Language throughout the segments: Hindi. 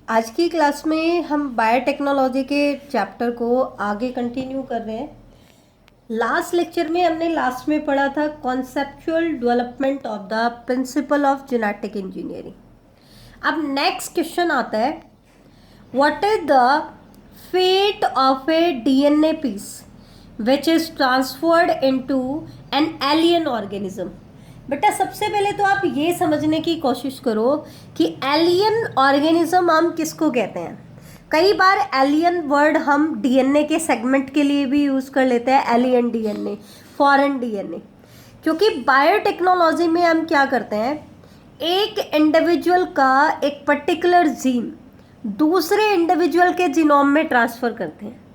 आज की क्लास में हम बायोटेक्नोलॉजी के चैप्टर को आगे कंटिन्यू कर रहे हैं। लास्ट लेक्चर में हमने लास्ट में पढ़ा था conceptual development of the principle of genetic engineering. अब नेक्स्ट क्वेश्चन आता है, what is the fate of a DNA piece which is transferred into an alien organism. बेटा सबसे पहले तो आप ये समझने की कोशिश करो कि एलियन ऑर्गेनिज्म हम किसको कहते हैं। कई बार एलियन वर्ड हम डीएनए के सेगमेंट के लिए भी यूज़ कर लेते हैं, एलियन डीएनए, फॉरेन डीएनए। क्योंकि बायोटेक्नोलॉजी में हम क्या करते हैं, एक इंडिविजुअल का एक पर्टिकुलर जीन दूसरे इंडिविजुअल के जीनोम में ट्रांसफ़र करते हैं।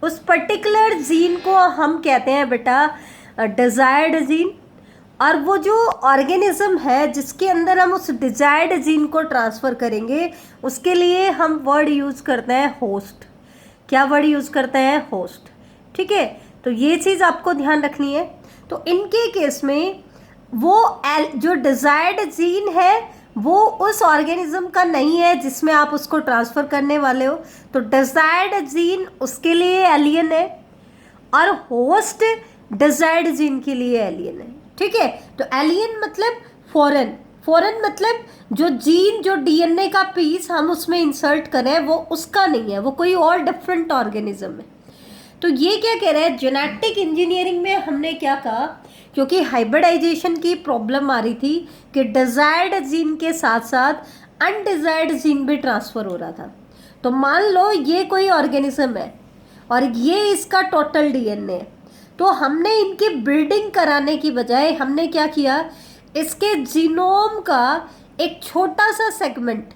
उस पर्टिकुलर जीन को हम कहते हैं बेटा डिजायर्ड जीन, और वो जो ऑर्गेनिज्म है जिसके अंदर हम उस डिजायर्ड जीन को ट्रांसफ़र करेंगे उसके लिए हम वर्ड यूज़ करते हैं होस्ट। क्या वर्ड यूज़ करते हैं? होस्ट। ठीक है, तो ये चीज़ आपको ध्यान रखनी है। तो इनके केस में वो जो डिजायर्ड जीन है वो उस ऑर्गेनिज्म का नहीं है जिसमें आप उसको ट्रांसफ़र करने वाले हो, तो डिजायर्ड जीन उसके लिए एलियन है और होस्ट डिजायर्ड जीन के लिए एलियन है। ठीक है, तो एलियन मतलब फॉरेन, फॉरेन मतलब जो जीन, जो डीएनए का पीस हम उसमें इंसर्ट करें वो उसका नहीं है, वो कोई और डिफरेंट ऑर्गेनिज्म है। तो ये क्या कह रहे हैं, जेनेटिक इंजीनियरिंग में हमने क्या कहा, क्योंकि हाइब्रिडाइजेशन की प्रॉब्लम आ रही थी कि डिजायर्ड जीन के साथ साथ अनडिजायर्ड जीन भी ट्रांसफ़र हो रहा था। तो मान लो ये कोई ऑर्गेनिज्म है और ये इसका टोटल डीएनए है, तो हमने इनकी ब्रीडिंग कराने की बजाय हमने क्या किया, इसके जीनोम का एक छोटा सा सेगमेंट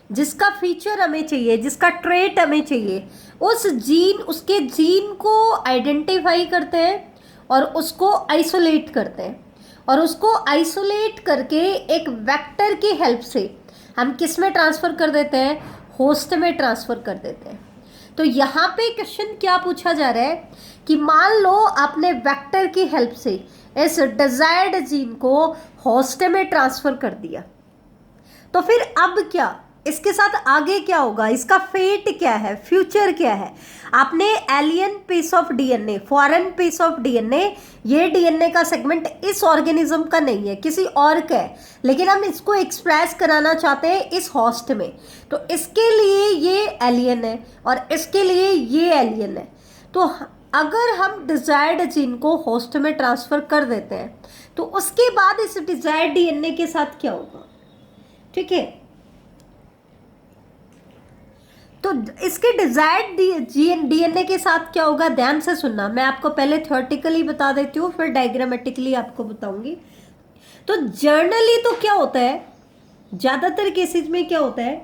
जिसका फीचर हमें चाहिए, जिसका ट्रेट हमें चाहिए, उस जीन, उसके जीन को आइडेंटिफाई करते हैं और उसको आइसोलेट करते हैं, और उसको आइसोलेट करके एक वेक्टर की हेल्प से हम किस में ट्रांसफ़र कर देते हैं, होस्ट में ट्रांसफ़र कर देते हैं। तो यहाँ पे क्वेश्चन क्या पूछा जा रहा है कि मान लो आपने वेक्टर की हेल्प से इस डिजायर्ड जीन को होस्ट में ट्रांसफ़र कर दिया, तो फिर अब क्या, इसके साथ आगे क्या होगा, इसका फेट क्या है, फ्यूचर क्या है। आपने alien piece of DNA, foreign piece of DNA, ये डीएनए का सेगमेंट इस ऑर्गेनिज्म का नहीं है, किसी और का है, लेकिन हम इसको एक्सप्रेस कराना चाहते हैं इस होस्ट में, तो इसके लिए ये एलियन है और इसके लिए ये एलियन है। तो अगर हम डिजायर्ड जीन को होस्ट में ट्रांसफ़र कर देते हैं तो उसके बाद इस डिजायर्ड डीएनए के साथ क्या होगा। ठीक है, तो इसके डिजायर्ड डीएनए के साथ क्या होगा, ध्यान से सुनना। मैं आपको पहले थ्योरेटिकली बता देती हूँ, फिर डायग्रामेटिकली आपको बताऊंगी। तो जर्नली तो क्या होता है, ज़्यादातर केसेस में क्या होता है,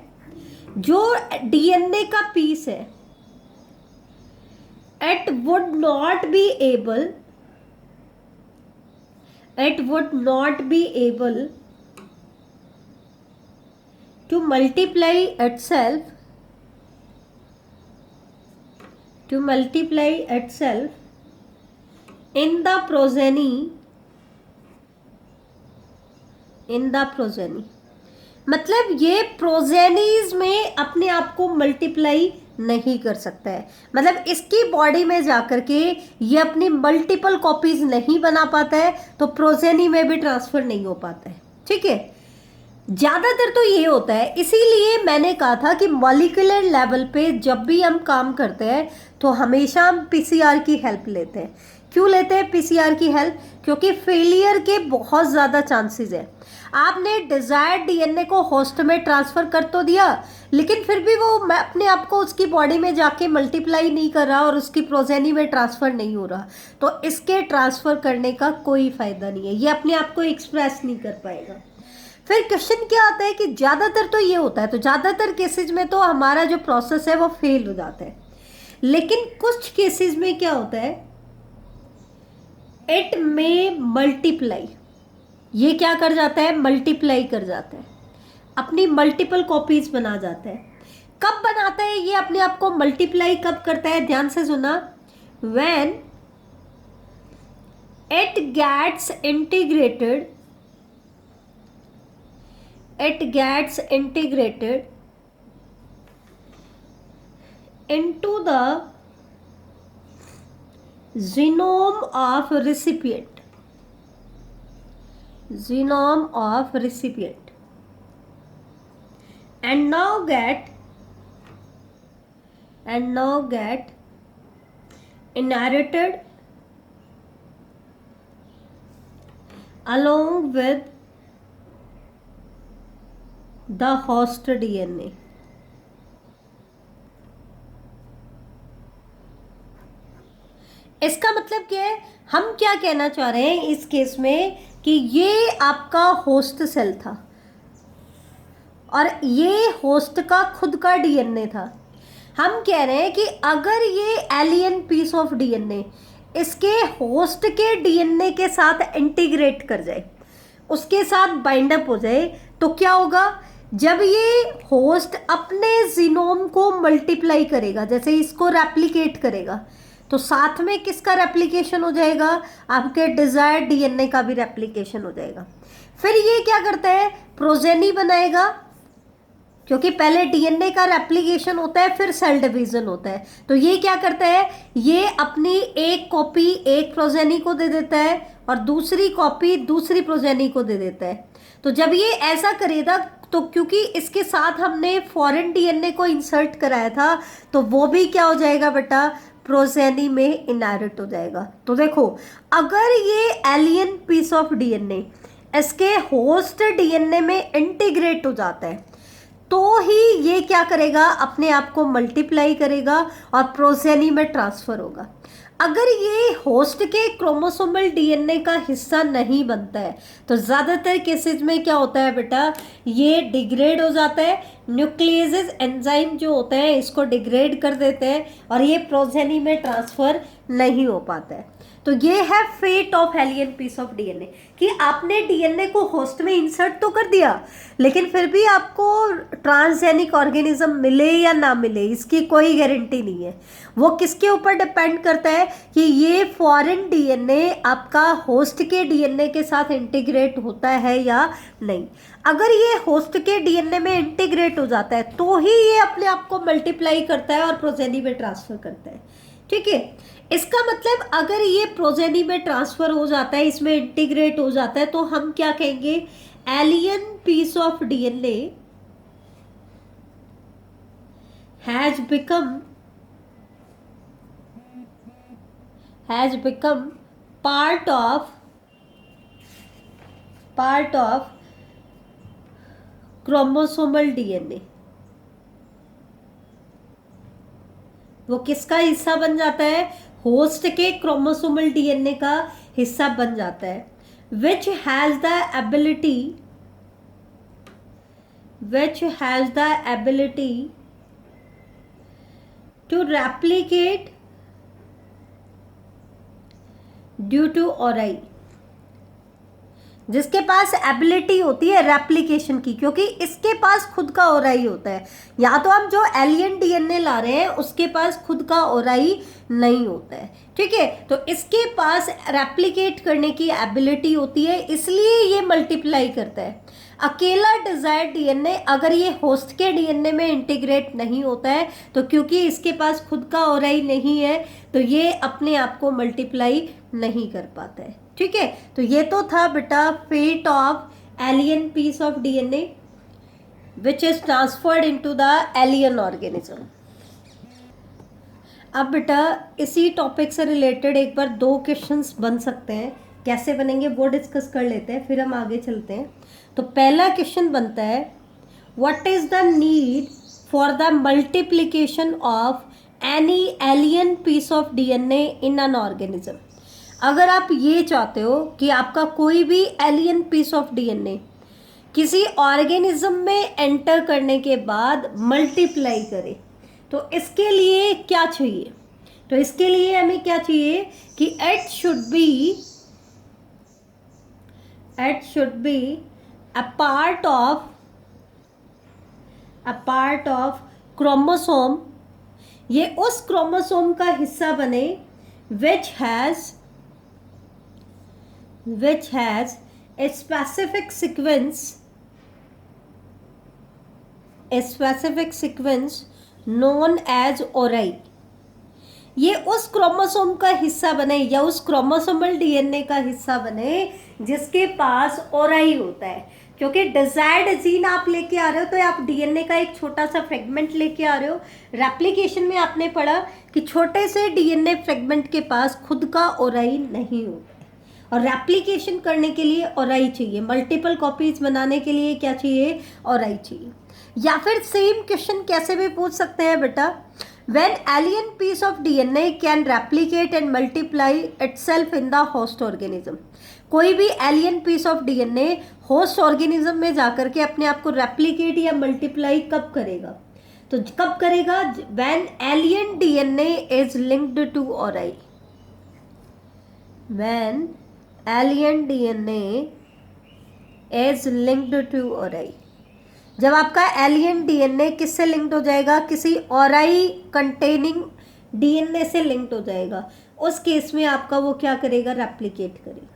जो डीएनए का पीस है it would not be able to multiply itself in the progeny मतलब ये प्रोजेनीज में अपने आप को मल्टीप्लाई नहीं कर सकता है, मतलब इसकी बॉडी में जाकर के ये अपनी मल्टीपल कॉपीज नहीं बना पाता है, तो प्रोजेनी में भी ट्रांसफर नहीं हो पाता है। ठीक है, ज़्यादातर तो ये होता है। इसीलिए मैंने कहा था कि मॉलिक्यूलर लेवल पे जब भी हम काम करते हैं तो हमेशा हम पीसीआर की हेल्प लेते हैं। क्यों लेते हैं पीसीआर की हेल्प? क्योंकि फेलियर के बहुत ज़्यादा चांसेस है। आपने डिजायर्ड डीएनए को होस्ट में ट्रांसफ़र कर तो दिया, लेकिन फिर भी वो अपने आप को उसकी बॉडी में जाके मल्टीप्लाई नहीं कर रहा और उसकी प्रोजेनी में ट्रांसफ़र नहीं हो रहा, तो इसके ट्रांसफ़र करने का कोई फ़ायदा नहीं है, ये अपने आप को एक्सप्रेस नहीं कर पाएगा। फिर क्वेश्चन क्या आता है कि ज़्यादातर तो ये होता है, तो ज़्यादातर केसेस में तो हमारा जो प्रोसेस है वो फेल हो जाता है, लेकिन कुछ केसेस में क्या होता है, इट में मल्टीप्लाई, ये क्या कर जाता है, मल्टीप्लाई कर जाता है, अपनी मल्टीपल कॉपीज बना जाता है। कब बनाता है ये अपने आप को मल्टीप्लाई, कब करता है, ध्यान से सुना, when it gets integrated it gets integrated into the genome of recipient, and now get inherited along with the host DNA. इसका मतलब क्या है, हम क्या कहना चाह रहे हैं इस केस में कि ये आपका होस्ट सेल था और ये होस्ट का खुद का डीएनए था। हम कह रहे हैं कि अगर ये एलियन पीस ऑफ डीएनए इसके होस्ट के डीएनए के साथ इंटीग्रेट कर जाए, उसके साथ बाइंड अप हो जाए, तो क्या होगा, जब ये होस्ट अपने जीनोम को मल्टीप्लाई करेगा, जैसे इसको रेप्लिकेट करेगा, तो साथ में किसका रेप्लिकेशन हो जाएगा, आपके डिजायर्ड डीएनए का भी रेप्लिकेशन हो जाएगा। फिर ये क्या करता है, प्रोजेनी बनाएगा, क्योंकि पहले डीएनए का रेप्लिकेशन होता है फिर सेल डिवीजन होता है। तो ये क्या करता है, ये अपनी एक कॉपी एक प्रोजेनी को दे देता है और दूसरी कॉपी दूसरी प्रोजेनी को दे देता है। तो जब ये ऐसा करेगा, तो क्योंकि इसके साथ हमने फॉरेन डीएनए को इंसर्ट कराया था, तो वो भी क्या हो जाएगा बेटा, प्रोजेनी में इनहेरिट हो जाएगा। तो देखो, अगर ये एलियन पीस ऑफ डीएनए इसके होस्ट डीएनए में इंटीग्रेट हो जाता है, तो ही ये क्या करेगा, अपने आप को मल्टीप्लाई करेगा और प्रोजेनी में ट्रांसफर होगा। अगर ये होस्ट के क्रोमोसोमल डीएनए का हिस्सा नहीं बनता है, तो ज़्यादातर केसेस में क्या होता है बेटा, ये डिग्रेड हो जाता है, न्यूक्लियेजेस एंजाइम जो होते हैं इसको डिग्रेड कर देते हैं और ये प्रोजेनी में ट्रांसफर नहीं हो पाता है। तो ये है fate of alien piece of DNA कि आपने डीएनए को होस्ट में इंसर्ट तो कर दिया, लेकिन फिर भी आपको ट्रांसजेनिक ऑर्गेनिज्म मिले या ना मिले इसकी कोई गारंटी नहीं है। वो किसके ऊपर डिपेंड करता है कि ये फॉरेन डीएनए आपका होस्ट के डीएनए के साथ इंटीग्रेट होता है या नहीं। अगर ये होस्ट के डीएनए में इंटीग्रेट हो जाता है तो ही ये अपने आप को मल्टीप्लाई करता है और प्रोजेनी में ट्रांसफर करता है। ठीक है, इसका मतलब अगर ये प्रोजेनी में ट्रांसफर हो जाता है, इसमें इंटीग्रेट हो जाता है, तो हम क्या कहेंगे, alien piece of DNA has become part of chromosomal DNA. वो किसका हिस्सा बन जाता है, होस्ट के क्रोमोसोमल डीएनए का हिस्सा बन जाता है, which has the ability to replicate due to ORI, जिसके पास एबिलिटी होती है रेप्लिकेशन की, क्योंकि इसके पास खुद का ओराई होता है। या तो हम जो एलियन डीएनए ला रहे हैं उसके पास खुद का ओराई नहीं होता है। ठीक है, तो इसके पास रेप्लिकेट करने की एबिलिटी होती है, इसलिए ये मल्टीप्लाई करता है। अकेला डिजायर्ड डीएनए अगर ये होस्ट के डीएनए में इंटीग्रेट नहीं होता है, तो क्योंकि इसके पास खुद का ओराई नहीं है, तो ये अपने आप को मल्टीप्लाई नहीं कर पाता है। ठीक है, तो ये तो था बेटा fate of alien piece of DNA which is transferred into the alien organism. अब बेटा इसी टॉपिक से रिलेटेड एक बार 2 क्वेश्चंस बन सकते हैं, कैसे बनेंगे वो डिस्कस कर लेते हैं, फिर हम आगे चलते हैं। तो पहला क्वेश्चन बनता है, what is the need for the multiplication of any alien piece of DNA in an organism. अगर आप ये चाहते हो कि आपका कोई भी एलियन पीस ऑफ डीएनए किसी ऑर्गेनिज्म में एंटर करने के बाद मल्टीप्लाई करे, तो इसके लिए क्या चाहिए, तो इसके लिए हमें क्या चाहिए कि it should be a part of chromosome, ये उस क्रोमोसोम का हिस्सा बने which has a specific sequence a specific sequence known as ओराई, ये उस क्रोमोसोम का हिस्सा बने या उस क्रोमोसोमल डीएनए का हिस्सा बने जिसके पास ओराई होता है। क्योंकि डिजायर्ड जीन आप लेके आ रहे हो तो आप डीएनए का एक छोटा सा फ्रेगमेंट लेके आ रहे हो। रेप्लिकेशन में आपने पढ़ा कि छोटे से डीएनए फ्रेगमेंट के पास खुद का ओराई नहीं होता है, और रेप्लिकेशन करने के लिए ओराई चाहिए, मल्टीपल कॉपीज बनाने के लिए क्या चाहिए, ओराई चाहिए। या फिर सेम क्वेश्चन कैसे भी पूछ सकते हैं बेटा, when alien piece of DNA can replicate and multiply itself in the host organism, कोई भी alien piece of DNA host organism में जाकर के अपने आप को रेप्लिकेट या मल्टीप्लाई कब करेगा, तो कब करेगा, when alien DNA is linked to ORI, when alien DNA is linked to ORI, जब आपका एलियन डीएनए किससे लिंक्ड हो जाएगा, किसी ओराई कंटेनिंग डीएनए से लिंक्ड हो जाएगा, उस केस में आपका वो क्या करेगा, रेप्लिकेट करेगा।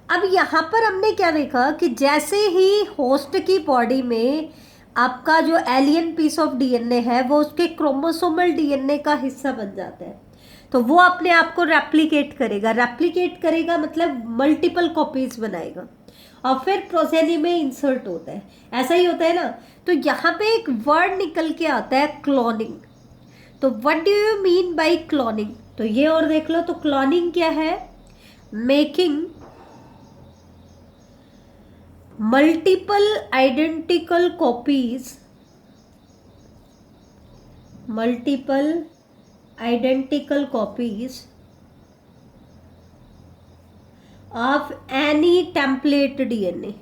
अब यहाँ पर हमने क्या देखा कि जैसे ही होस्ट की बॉडी में आपका जो एलियन पीस ऑफ डीएनए है वो उसके क्रोमोसोमल डीएनए का हिस्सा बन जाता है, तो वो अपने आप को रेप्लिकेट करेगा। रेप्लिकेट करेगा मतलब मल्टीपल कॉपीज बनाएगा और फिर प्रोजेनी में इंसर्ट होता है, ऐसा ही होता है ना। तो यहाँ पे एक वर्ड निकल के आता है क्लोनिंग। तो what do you mean by cloning, तो ये और देख लो। तो क्लोनिंग क्या है, making multiple identical copies, multiple identical copies of any template DNA,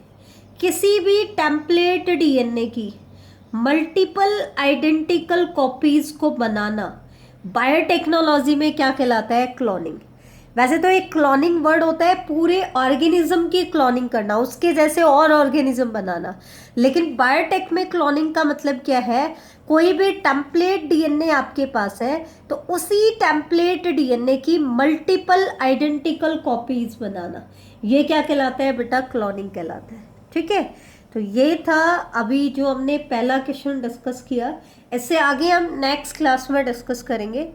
किसी भी टेम्पलेट डीएनए की मल्टीपल आइडेंटिकल कॉपीज को बनाना बायोटेक्नोलॉजी में क्या कहलाता है, क्लोनिंग। वैसे तो एक क्लोनिंग वर्ड होता है पूरे ऑर्गेनिज्म की क्लोनिंग करना, उसके जैसे और ऑर्गेनिज्म बनाना, लेकिन बायोटेक में क्लोनिंग का मतलब क्या है, कोई भी टेम्पलेट डीएनए आपके पास है तो उसी टेम्पलेट डीएनए की मल्टीपल आइडेंटिकल कॉपीज बनाना, ये क्या कहलाता है बेटा, क्लोनिंग कहलाता है। ठीक है, तो ये था अभी जो हमने पहला क्वेश्चन डिस्कस किया। इससे आगे हम नेक्स्ट क्लास में डिस्कस करेंगे।